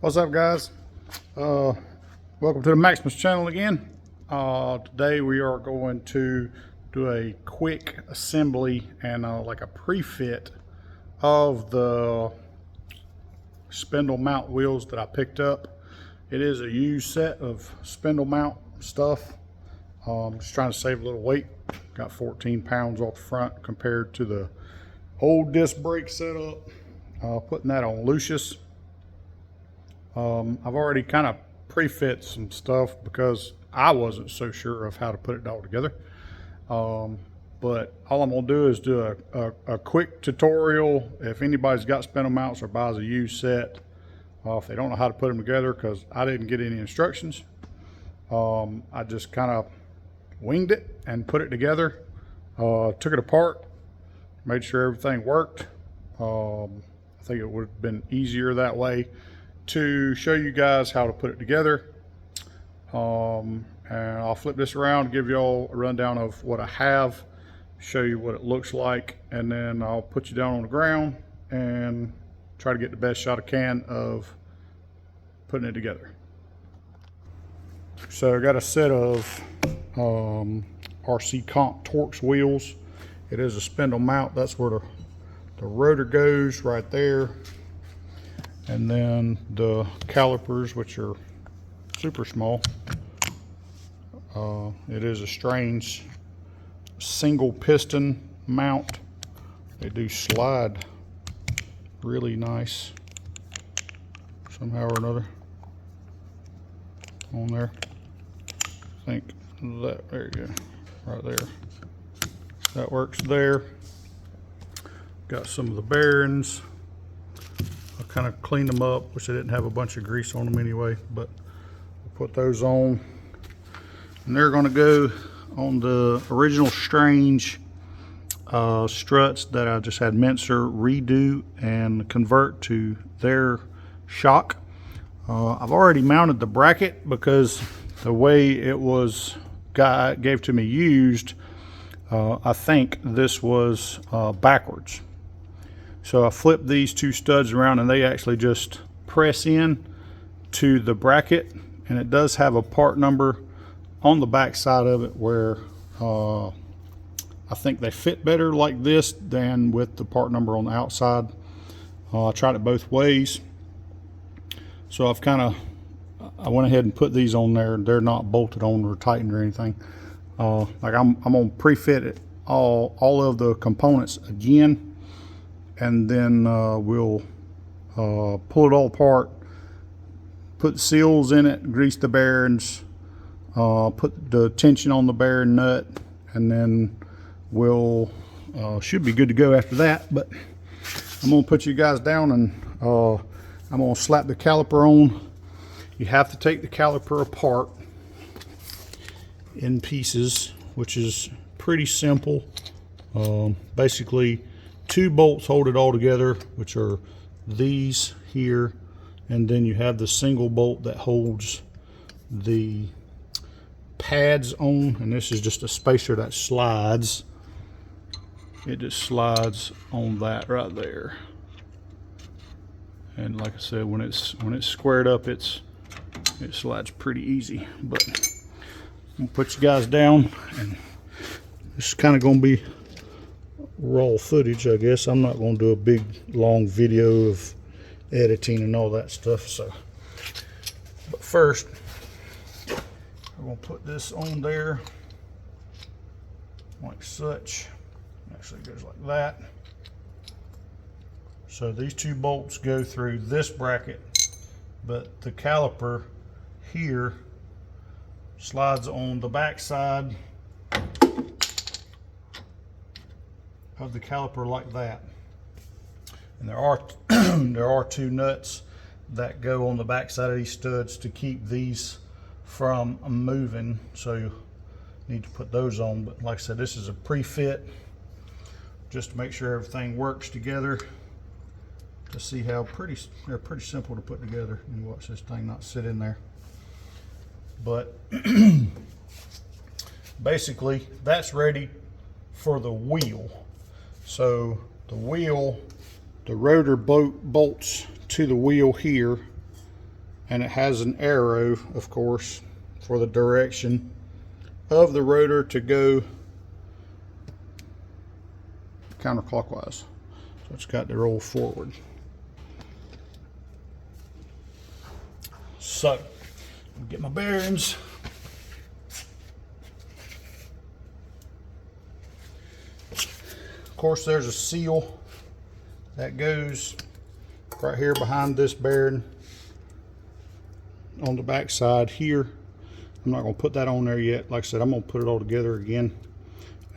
What's up, guys? Welcome to the Maximus channel again. Today we are going to do a quick assembly and like a pre-fit of the spindle mount wheels that I picked up. It is a used set of spindle mount stuff. Just trying to save a little weight. Got 14 pounds off the front compared to the old disc brake setup. Putting that on Lucius. I've already kind of pre-fit some stuff because I wasn't so sure of how to put it all together. But all I'm going to do is do a quick tutorial. If anybody's got spindle mounts or buys a used set, if they don't know how to put them together, because I didn't get any instructions, I just kind of winged it and put it together. Took it apart, made sure everything worked. I think it would have been easier that way to show you guys how to put it together. And I'll flip this around and give you all a rundown of what I have, show you what it looks like, and then I'll put you down on the ground and try to get the best shot I can of putting it together. So I got a set of RC Comp Torx wheels. It is a spindle mount. That's where the rotor goes right there. And then the calipers, which are super small. It is a strange single piston mount. They do slide really nice somehow or another on there. I think that, there you go, right there. That works there. Got some of the bearings. I kind of cleaned them up, which I didn't have a bunch of grease on them anyway, but I'll put those on. And they're going to go on the original Strange struts that I just had Mincer redo and convert to their shock. I've already mounted the bracket because the way it was gave to me used, I think this was backwards. So I flipped these two studs around and they actually just press in to the bracket, and it does have a part number on the back side of it where I think they fit better like this than with the part number on the outside. I tried it both ways. So I went ahead and put these on there. They're not bolted on or tightened or anything. Like I'm gonna pre-fit it all of the components again, and then we'll pull it all apart, put the seals in it, grease the bearings, put the tension on the bearing nut, and then we'll should be good to go after that. But I'm gonna put you guys down and I'm gonna slap the caliper on. You have to take the caliper apart in pieces, which is pretty simple. Basically 2 bolts hold it all together, which are these here, and then you have the single bolt that holds the pads on, and this is just a spacer that slides. It just slides on that right there, and like I said, when it's squared up, it slides pretty easy. But I'm gonna put you guys down, and this is kind of gonna be raw footage, I guess. I'm not going to do a big long video of editing and all that stuff. So, but first, I'm going to put this on there like such. Actually, it goes like that. So these 2 bolts go through this bracket, but the caliper here slides on the back side of the caliper like that. And there are there are 2 nuts that go on the back side of these studs to keep these from moving, so you need to put those on. But like I said, this is a pre-fit just to make sure everything works together, to see how they're pretty simple to put together. You watch this thing not sit in there. But basically that's ready for the wheel. So the wheel, the rotor bolts to the wheel here, and it has an arrow, of course, for the direction of the rotor to go counterclockwise. So it's got to roll forward. So, I'll get my bearings. Of course, there's a seal that goes right here behind this bearing on the back side here. I'm not going to put that on there yet. Like I said, I'm going to put it all together again.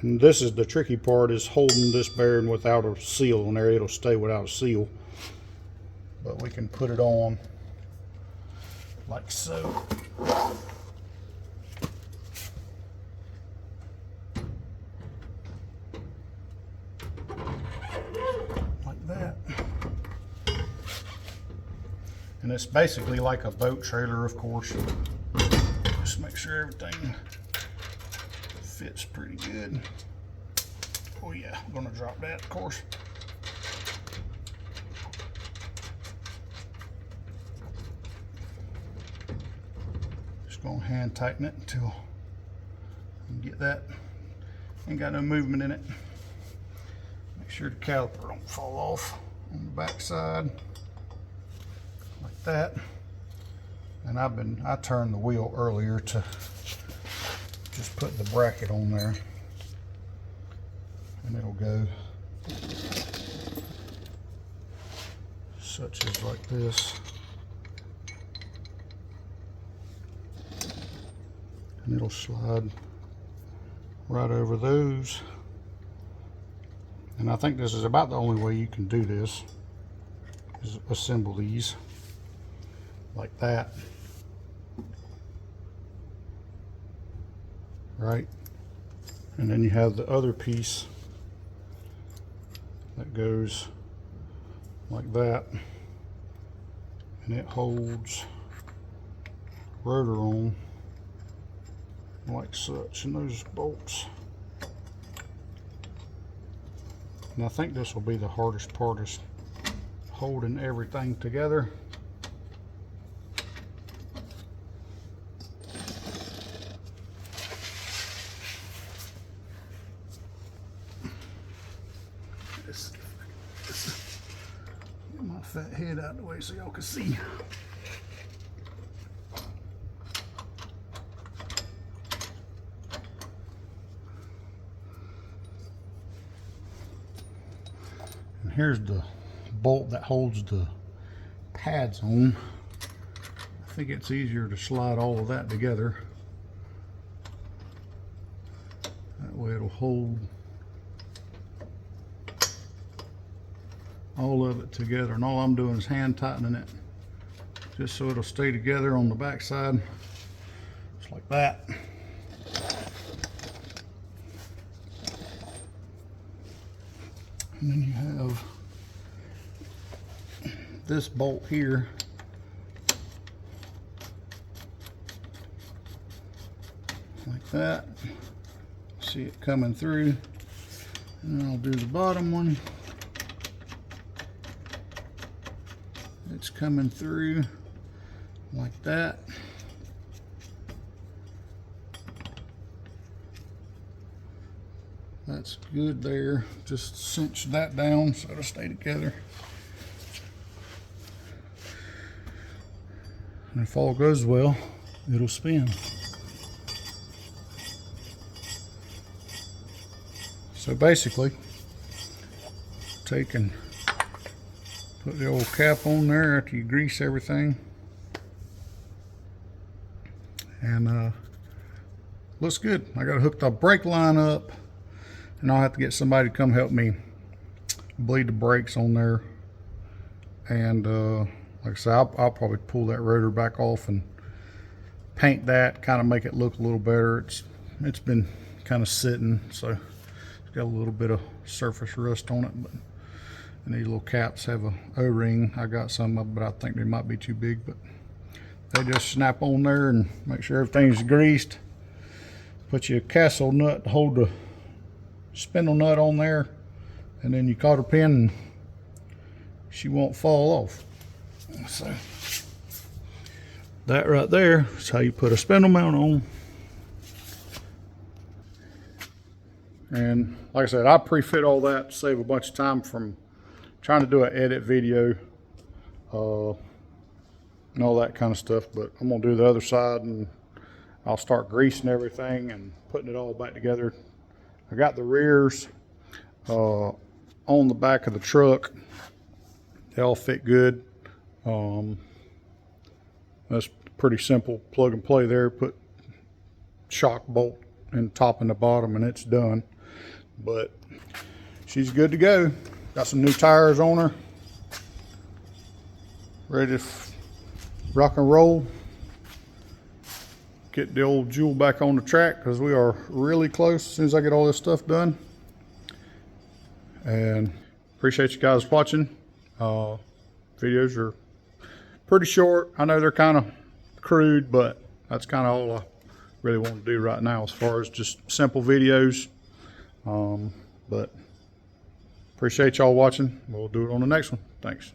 And this is the tricky part, is holding this bearing without a seal on there. It'll stay without a seal. But we can put it on like so. Like that. And it's basically like a boat trailer, of course. Just make sure everything fits pretty good. Oh yeah, I'm gonna drop that, of course. Just gonna hand tighten it until I can get that. Ain't got no movement in it. Make sure the caliper don't fall off on the back side. Like that. And I turned the wheel earlier to just put the bracket on there, and it'll go such as like this, and it'll slide right over those. And I think this is about the only way you can do this, is assemble these like that. Right, and then you have the other piece that goes like that, and it holds rotor on like such, and those bolts. And I think this will be the hardest part, is holding everything together. Get my fat head out of the way so y'all can see. And here's the bolt that holds the pads on. I think it's easier to slide all of that together. That way it'll hold all of it together, and all I'm doing is hand tightening it just so it'll stay together on the back side, just like that. And then you have this bolt here like that. See it coming through, and I'll do the bottom one. It's coming through like that. That's good there. Just cinch that down so it'll stay together. And if all goes well, it'll spin. So basically, take and put the old cap on there after you grease everything, and looks good. I got to hook the brake line up, and I'll have to get somebody to come help me bleed the brakes on there. And like I said, I'll probably pull that rotor back off and paint that, kind of make it look a little better. It's been kind of sitting, so it's got a little bit of surface rust on it, but. And these little caps have a O-ring. I got some of them, but I think they might be too big. But they just snap on there and make sure everything's greased. Put your castle nut to hold the spindle nut on there, and then your cotter pin, and she won't fall off. So that right there is how you put a spindle mount on. And like I said, I pre-fit all that to save a bunch of time from trying to do an edit video and all that kind of stuff. But I'm gonna do the other side, and I'll start greasing everything and putting it all back together. I got the rears on the back of the truck. They all fit good. That's pretty simple plug and play there. Put shock bolt in the top and the bottom and it's done. But she's good to go. Got some new tires on her. Ready to rock and roll. Get the old Jewel back on the track because we are really close as soon as I get all this stuff done. And appreciate you guys watching. Videos are pretty short. I know they're kind of crude, but that's kind of all I really want to do right now as far as just simple videos. But appreciate y'all watching. We'll do it on the next one. Thanks.